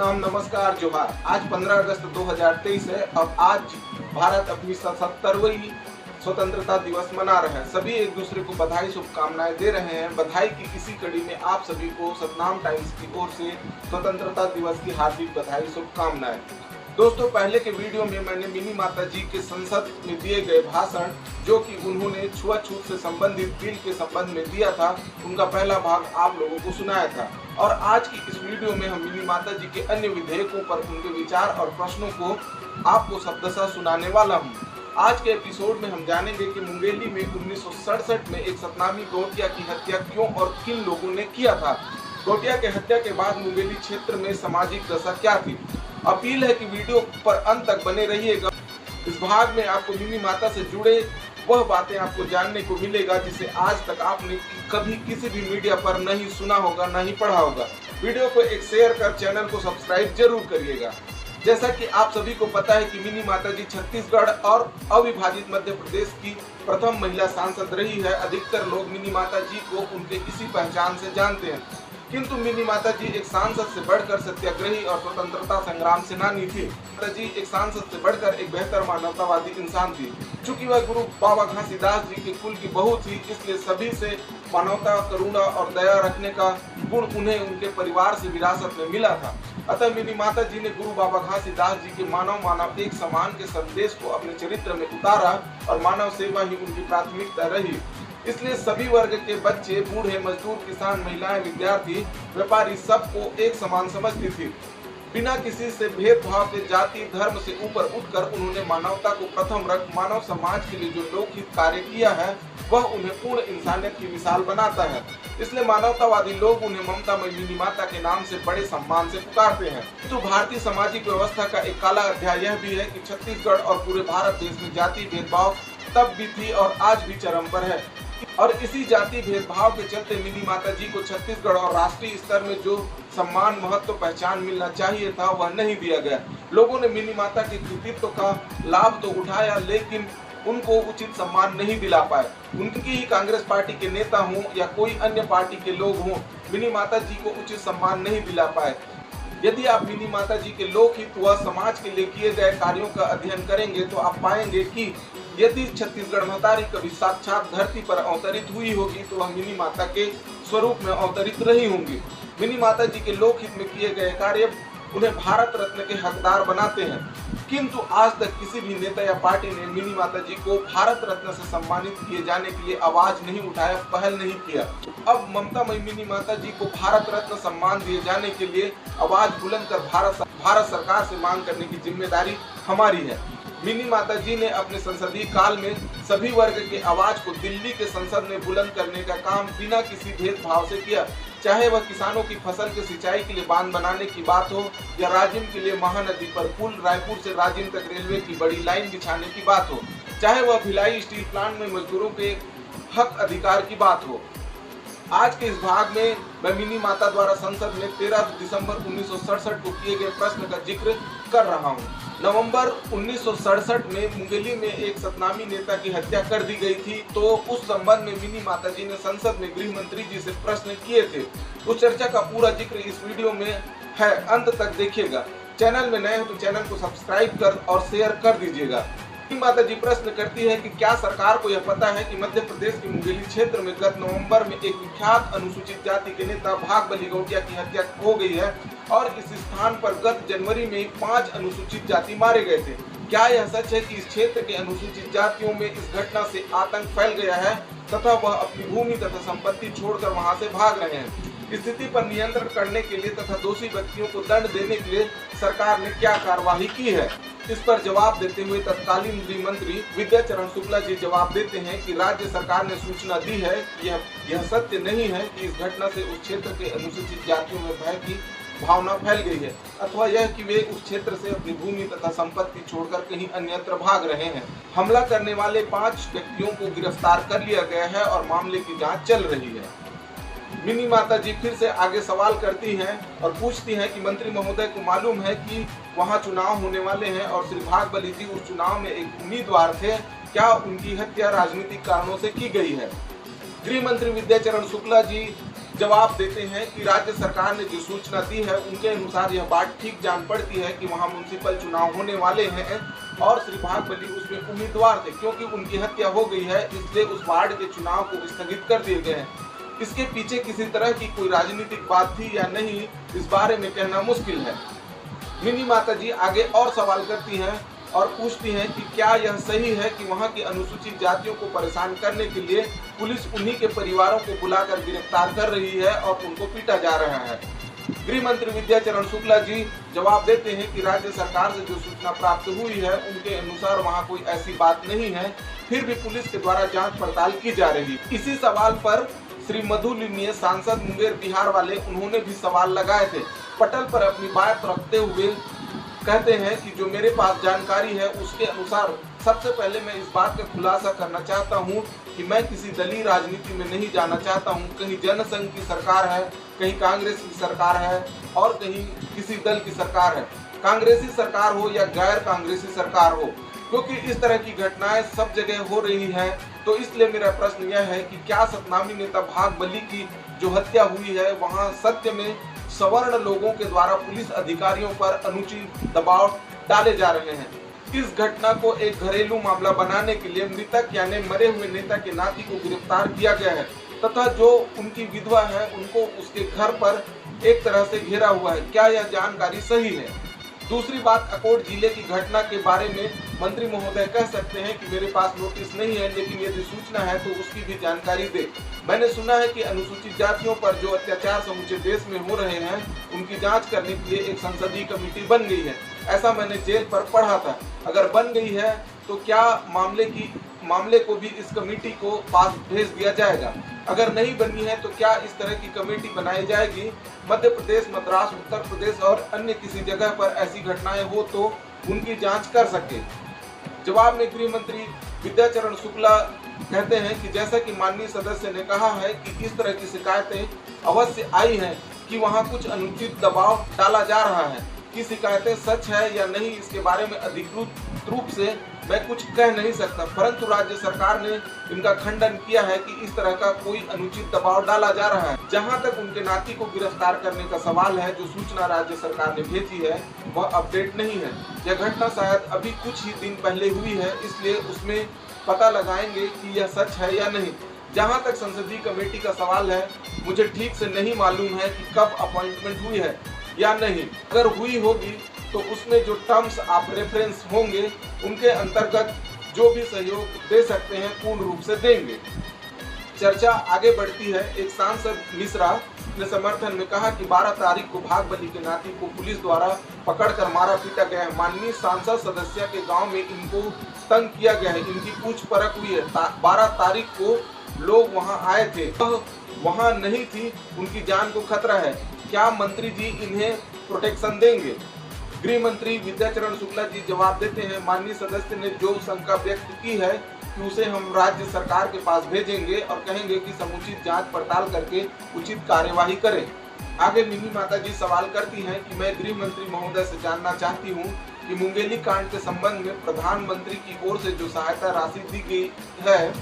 सतनाम, नमस्कार, जोहार। आज 15 अगस्त 2023 है और आज भारत अपनी 77वीं स्वतंत्रता दिवस मना रहा है। सभी एक दूसरे को बधाई शुभकामनाएं दे रहे हैं। बधाई की इसी कड़ी में आप सभी को सतनाम टाइम्स की ओर से स्वतंत्रता दिवस की हार्दिक बधाई शुभकामनाएं। दोस्तों, पहले के वीडियो में मैंने मिनी माता जी के संसद में दिए गए भाषण, जो कि उन्होंने छुआछूत से संबंधित बिल के संबंध में दिया था, उनका पहला भाग आप लोगों को सुनाया था। और आज की इस वीडियो में हम मिनी माता जी के अन्य विधेयकों पर उनके विचार और प्रश्नों को आपको शब्दशः सुनाने वाला हूँ। आज के एपिसोड में हम जानेंगे कि मुंगेली में 1967 में एक सतनामी गौटिया की हत्या क्यों और किन लोगों ने किया था। गौटिया के हत्या के बाद मुंगेली क्षेत्र में सामाजिक दशा क्या थी। अपील है कि वीडियो पर अंत तक बने रहिएगा। इस भाग में आपको मिनी माता से जुड़े वह बातें आपको जानने को मिलेगा जिसे आज तक आपने कभी किसी भी मीडिया पर नहीं सुना होगा, नहीं पढ़ा होगा। वीडियो को एक शेयर कर चैनल को सब्सक्राइब जरूर करिएगा। जैसा कि आप सभी को पता है कि मिनी माता जी छत्तीसगढ़ और अविभाजित मध्य प्रदेश की प्रथम महिला सांसद रही है। अधिकतर लोग मिनी माता जी को उनके इसी पहचान से जानते हैं, किंतु मिनी माता जी एक सांसद से बढ़कर सत्याग्रही और स्वतंत्रता संग्राम सेनानी थी। माता जी एक सांसद से बढ़कर एक बेहतर मानवतावादी इंसान थी। चूंकि वह गुरु बाबा घासीदास जी के कुल की बहू थी, इसलिए सभी से मानवता, करुणा और दया रखने का गुण उन्हें उनके परिवार से विरासत में मिला था। अतः मिनी माता जी ने गुरु बाबा घासीदास जी के मानव एक समान के संदेश को अपने चरित्र में उतारा और मानव सेवा ही उनकी प्राथमिकता रही। इसलिए सभी वर्ग के बच्चे, बूढ़े, मजदूर, किसान, महिलाएं, विद्यार्थी, व्यापारी सबको एक समान समझती थी। बिना किसी से भेदभाव के जाति धर्म से ऊपर उठकर उन्होंने मानवता को प्रथम रख मानव समाज के लिए जो लोकहित कार्य किया है, वह उन्हें पूर्ण इंसानियत की मिसाल बनाता है। इसलिए मानवतावादी लोग उन्हें ममता मिनी माता के नाम से बड़े सम्मान से पुकारते हैं। तो भारतीय सामाजिक व्यवस्था का एक काला अध्याय यह भी है कि छत्तीसगढ़ और पूरे भारत देश में जाति भेदभाव तब भी थी और आज भी चरम पर है। और इसी जाति भेदभाव के चलते मिनी माता जी को छत्तीसगढ़ और राष्ट्रीय स्तर में जो सम्मान, महत्व, पहचान मिलना चाहिए था, वह नहीं दिया गया। लोगों ने मिनी माता के कृतित्व का लाभ तो उठाया, लेकिन उनको उचित सम्मान नहीं दिला पाए। उनकी ही कांग्रेस पार्टी के नेता हों या कोई अन्य पार्टी के लोग हों, मिनी माता जी को उचित सम्मान नहीं दिला पाए। यदि आप मिनी माता जी के लोकहित व समाज के लिए किए गए कार्यों का अध्ययन करेंगे तो आप पाएंगे कि यदि छत्तीसगढ़ महतारी कभी साक्षात धरती पर अवतरित हुई होगी तो वह मिनी माता के स्वरूप में अवतरित रही होंगी। मिनी माता जी के लोकहित में किए गए कार्य उन्हें भारत रत्न के हकदार बनाते हैं, किंतु आज तक किसी भी नेता या पार्टी ने मिनी माता जी को भारत रत्न से सम्मानित किए जाने के लिए आवाज नहीं उठाया, पहल नहीं किया। अब ममतामयी मिनी माता जी को भारत रत्न सम्मान दिए जाने के लिए आवाज बुलंद कर भारत सरकार से मांग करने की जिम्मेदारी हमारी है। मिनी माता जी ने अपने संसदीय काल में सभी वर्ग के आवाज को दिल्ली के संसद में बुलंद करने का काम बिना किसी भेदभाव से किया। चाहे वह किसानों की फसल के सिंचाई के लिए बांध बनाने की बात हो या राजिम के लिए महानदी पर पुल, रायपुर से राजिम तक रेलवे की बड़ी लाइन बिछाने की बात हो, चाहे वह भिलाई स्टील प्लांट में मजदूरों के हक अधिकार की बात हो। आज के इस भाग में मैं मिनी माता द्वारा संसद में 13 दिसंबर 1967 को किए गए प्रश्न का जिक्र कर रहा हूं। नवंबर 1967 में मुंगेली में एक सतनामी नेता की हत्या कर दी गई थी, तो उस संबंध में मिनी माता जी ने संसद में गृह मंत्री जी से प्रश्न किए थे। उस चर्चा का पूरा जिक्र इस वीडियो में है, अंत तक देखिएगा। चैनल में नए हो तो चैनल को सब्सक्राइब कर और शेयर कर दीजिएगा। माता जी प्रश्न करती है कि क्या सरकार को यह पता है कि मध्य प्रदेश के मुंगेली क्षेत्र में गत नवंबर में एक विख्यात अनुसूचित जाति के नेता भागबली गौटिया की हत्या हो गई है और इस स्थान पर गत जनवरी में 5 अनुसूचित जाति मारे गए थे। क्या यह सच है कि इस क्षेत्र के अनुसूचित जातियों में इस घटना से आतंक फैल गया है तथा वह अपनी भूमि तथा संपत्ति छोड़कर वहां से भाग रहे हैं? स्थिति पर नियंत्रण करने के लिए तथा दोषी व्यक्तियों को दंड देने के लिए सरकार ने क्या कार्यवाही की है? इस पर जवाब देते हुए तत्कालीन गृह मंत्री विद्याचरण शुक्ला जी जवाब देते हैं कि राज्य सरकार ने सूचना दी है कि यह सत्य नहीं है कि इस घटना से उस क्षेत्र के अनुसूचित जातियों में भय की भावना फैल गई है अथवा यह कि वे उस क्षेत्र से अपनी भूमि तथा संपत्ति छोड़कर कहीं अन्यत्र भाग रहे हैं। हमला करने वाले 5 व्यक्तियों को गिरफ्तार कर लिया गया है और मामले की जाँच चल रही है। मिनी माता जी फिर से आगे सवाल करती हैं और पूछती हैं कि मंत्री महोदय को मालूम है कि वहां चुनाव होने वाले हैं और श्री भागबली जी उस चुनाव में एक उम्मीदवार थे, क्या उनकी हत्या राजनीतिक कारणों से की गई है? गृह मंत्री विद्याचरण शुक्ला जी जवाब देते हैं कि राज्य सरकार ने जो सूचना दी है उनके अनुसार यह बात ठीक जान पड़ती है कि वहां म्युनिसिपल चुनाव होने वाले हैं और श्री भागबली उसमें उम्मीदवार थे। क्योंकि उनकी हत्या हो गई है इसलिए उस वार्ड के चुनाव को स्थगित कर दिए गए हैं। इसके पीछे किसी तरह की कोई राजनीतिक बात थी या नहीं, इस बारे में कहना मुश्किल है। मिनी माता जी आगे और सवाल करती हैं और पूछती हैं कि क्या यह सही है कि वहां की अनुसूचित जातियों को परेशान करने के लिए पुलिस उन्हीं के परिवारों को बुलाकर गिरफ्तार कर रही है और उनको पीटा जा रहा है। गृह मंत्री विद्याचरण शुक्ला जी जवाब देते हैं कि राज्य सरकार से जो सूचना प्राप्त हुई है उनके अनुसार वहां कोई ऐसी बात नहीं है, फिर भी पुलिस के द्वारा जांच पड़ताल की जा रही है। इसी सवाल पर श्री मधु लिमये सांसद मुंगेर बिहार वाले उन्होंने भी सवाल लगाए थे। पटल पर अपनी बात रखते हुए कहते हैं कि जो मेरे पास जानकारी है उसके अनुसार सबसे पहले मैं इस बात का खुलासा करना चाहता हूं कि मैं किसी दलीय राजनीति में नहीं जाना चाहता हूं। कहीं जनसंघ की सरकार है, कहीं कांग्रेस की सरकार है और कहीं किसी दल की सरकार है, कांग्रेसी सरकार हो या गैर कांग्रेसी सरकार हो, क्योंकि इस तरह की घटनाएं सब जगह हो रही हैं। तो इसलिए मेरा प्रश्न यह है कि क्या सतनामी नेता भागबली की जो हत्या हुई है वहां सत्य में सवर्ण लोगों के द्वारा पुलिस अधिकारियों पर अनुचित दबाव डाले जा रहे हैं। इस घटना को एक घरेलू मामला बनाने के लिए मृतक यानी मरे हुए नेता के नाती को गिरफ्तार किया गया है तथा जो उनकी विधवा है उनको उसके घर पर एक तरह से घेरा हुआ है। क्या यह जानकारी सही है? दूसरी बात, अकोट जिले की घटना के बारे में मंत्री महोदय कह सकते हैं कि मेरे पास नोटिस नहीं है, लेकिन यदि सूचना है तो उसकी भी जानकारी दे। मैंने सुना है कि अनुसूचित जातियों पर जो अत्याचार समूचे देश में हो रहे हैं उनकी जांच करने के लिए एक संसदीय कमेटी बन गई है। ऐसा मैंने जेल पर पढ़ा था। अगर बन गई है तो क्या मामले को भी इस कमेटी को पास भेज दिया जाएगा? अगर नहीं बनी है तो क्या इस तरह की कमेटी बनाई जाएगी? मध्य प्रदेश, मद्रास, उत्तर प्रदेश और अन्य किसी जगह पर ऐसी घटनाएं हो तो उनकी जांच कर सके। जवाब में गृह मंत्री विद्याचरण शुक्ला कहते हैं कि जैसा कि माननीय सदस्य ने कहा है कि इस तरह की शिकायतें अवश्य आई हैं कि वहां कुछ अनुचित दबाव डाला जा रहा है। कि शिकायतें सच है या नहीं इसके बारे में अधिकृत रूप से मैं कुछ कह नहीं सकता, परंतु राज्य सरकार ने इनका खंडन किया है कि इस तरह का कोई अनुचित दबाव डाला जा रहा है। जहां तक उनके नाती को गिरफ्तार करने का सवाल है, जो सूचना राज्य सरकार ने भेजी है वह अपडेट नहीं है। यह घटना शायद अभी कुछ ही दिन पहले हुई है, इसलिए उसमें पता लगाएंगे कि यह सच है या नहीं। जहां तक संसदीय कमेटी का सवाल है, मुझे ठीक से नहीं मालूम है कि कब अपॉइंटमेंट हुई है या नहीं। अगर हुई होगी तो उसमें जो टर्म्स आप रेफरेंस होंगे उनके अंतर्गत जो भी सहयोग दे सकते हैं पूर्ण रूप से देंगे। चर्चा आगे बढ़ती है। एक सांसद मिश्रा ने समर्थन में कहा कि 12 तारीख को भागबली के नाती को पुलिस द्वारा पकड़कर मारा पीटा गया है। माननीय सांसद सदस्य के गांव में इनको तंग किया गया है, इनकी पूछ परख हुई है। 12 तारीख को लोग वहां आए थे, वहां नहीं थी, उनकी जान को खतरा है। क्या मंत्री जी इन्हें प्रोटेक्शन देंगे? गृह मंत्री विद्याचरण शुक्ला जी जवाब देते हैं, माननीय सदस्य ने जो शंका व्यक्त की है कि उसे हम राज्य सरकार के पास भेजेंगे और कहेंगे कि समुचित जांच पड़ताल करके उचित कार्यवाही करें। आगे मिनी माता जी सवाल करती हैं कि मैं गृह मंत्री महोदय से जानना चाहती हूं कि मुंगेली कांड के संबंध में प्रधानमंत्री की ओर से जो सहायता राशि दी गई है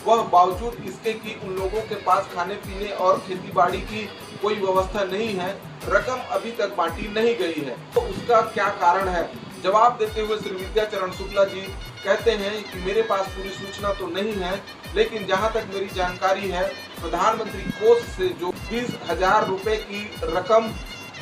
वह बावजूद इसके कि उन लोगों के पास खाने पीने और खेतीबाड़ी की कोई व्यवस्था नहीं है, रकम अभी तक बांटी नहीं गई है, तो उसका क्या कारण है? जवाब देते हुए श्री विद्याचरण शुक्ला जी कहते हैं कि मेरे पास पूरी सूचना तो नहीं है, लेकिन जहां तक मेरी जानकारी है प्रधानमंत्री कोष से जो 20,000 रुपए की रकम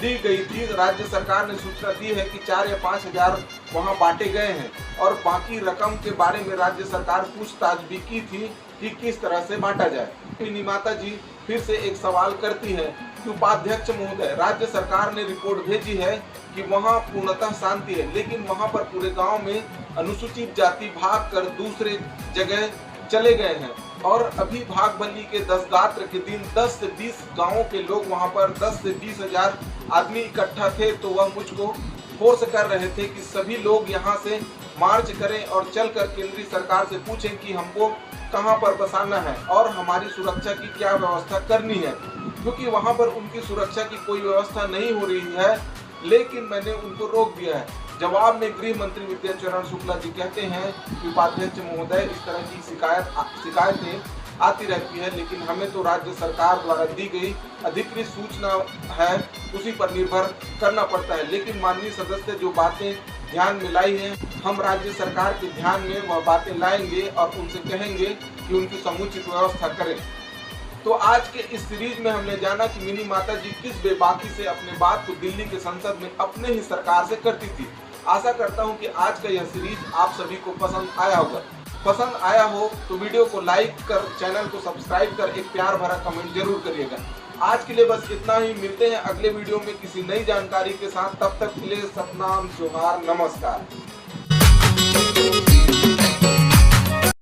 दी गई थी, राज्य सरकार ने सूचना दी है कि 4 या 5,000 वहां बांटे गए हैं और बाकी रकम के बारे में राज्य सरकार पूछताछ भी की थी कि किस तरह से बांटा जाए। मिनी माता जी फिर से एक सवाल करती है कि उपाध्यक्ष महोदय, राज्य सरकार ने रिपोर्ट भेजी है कि वहां पूर्णतः शांति है, लेकिन वहां पर पूरे गांव में अनुसूचित जाति भाग कर दूसरे जगह चले गए हैं और अभी भागबली के 10 गात्र के दिन 10 से 20 गांवों के लोग वहां पर 10 से 20,000 आदमी इकट्ठा थे, तो वह मुझको फोर्स कर रहे थे कि सभी लोग यहां से मार्च करें और चलकर केंद्रीय सरकार से पूछें कि हमको कहां पर बसाना है और हमारी सुरक्षा की क्या व्यवस्था करनी है, क्योंकि वहां पर उनकी सुरक्षा की कोई व्यवस्था नहीं हो रही है, लेकिन मैंने उनको रोक दिया है। जवाब में गृह मंत्री विद्याचरण शुक्ला जी कहते हैं कि उपाध्यक्ष महोदय, इस तरह की शिकायतें आती रहती है, लेकिन हमें तो राज्य सरकार द्वारा दी गई अधिकृत सूचना है उसी पर निर्भर करना पड़ता है। लेकिन माननीय सदस्य जो बातें ध्यान में लाई हैं, हम राज्य सरकार के ध्यान में वह बातें लाएंगे और उनसे कहेंगे कि उनकी समुचित व्यवस्था करें। तो आज के इस सीरीज में हमने जाना कि मिनी माता जी किस बेबाकी से अपने बात को दिल्ली के संसद में अपने ही सरकार से करती थी। आशा करता हूं कि आज का यह सीरीज आप सभी को पसंद आया होगा। पसंद आया हो तो वीडियो को लाइक कर, चैनल को सब्सक्राइब कर एक प्यार भरा कमेंट जरूर करिएगा। आज के लिए बस इतना ही। मिलते हैं अगले वीडियो में किसी नई जानकारी के साथ। तब तक के लिए सतनाम, जोहार, नमस्कार।